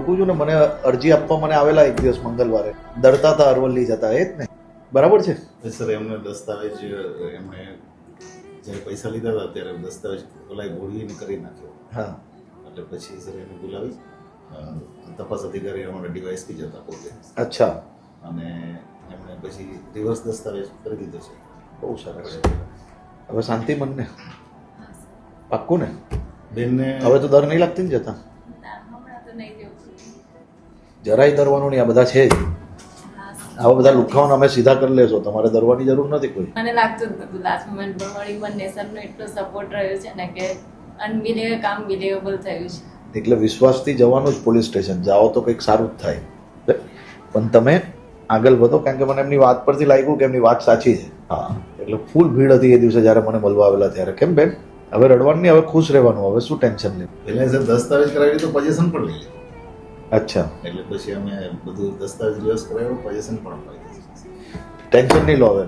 ઓળખું છું ને, મને અરજી આપવા મને આવેલા એક દિવસ મંગળવારે, ડરતા હતા અરવલ્લી જતા, એ જ ને? બરાબર છે. સર એમને દસ્તાવેજ એમણે જ્યારે પૈસા લીધા હતા ત્યારે દસ્તાવેજ ઓલા ભોળીને કરી નાખ્યો. હા, એટલે પછી સર એને બોલાવી તપાસ અધિકારી અમારા ડીવાયએસપી જતા પોતે, અચ્છા, અને એમણે પછી રિવર્સ દસ્તાવેજ કરી દીધો છે. બહુ સરસ. હવે શાંતિ મનને પાક્કું ને? બેનને હવે તો ડર નહીં લાગતી ને જતા? હમણાં તો નહીં જવું. જરાય ડરવાનું નહીં, આ બધા છે જ. આવા બધા લુખાઓને અમે સીધા કરી લેશો, તમારે ડરવાની જરૂર નથી કોઈ. મને લાગતું જ નતું લાસ્ટ મોમેન્ટ પર વળી બંને સરનો એટલો સપોર્ટ રહ્યો છે ને કે અનબિલીવેબલ કામ બિલીવેબલ થયું છે. એટલે વિશ્વાસથી જવાનું જ પોલીસ સ્ટેશન, જાઓ તો કંઈક સારું જ થાય. પણ તમે આગળ વધો, કારણ કે મને એમની વાત પરથી લાગ્યું કે એમની વાત સાચી છે. હા, એટલે ફૂલ ભીડ હતી એ દિવસે જ્યારે મને મળવા આવેલા ત્યારે. કેમ બેન, હવે રડવાનું નહીં, હવે ખુશ રહેવાનું, હવે શું ટેન્શન લેવું? એટલે સર દસ્તાવેજ કરાવી તો પોઝિશન પણ લઈ લીધું. અચ્છા, એટલે પછી અમે બધું દસ્તાવેજ રિવર્સ કરાવ્યો, પોઝિશન પણ અપાઈ દીધી. ટેન્શન નહીં લો હવે.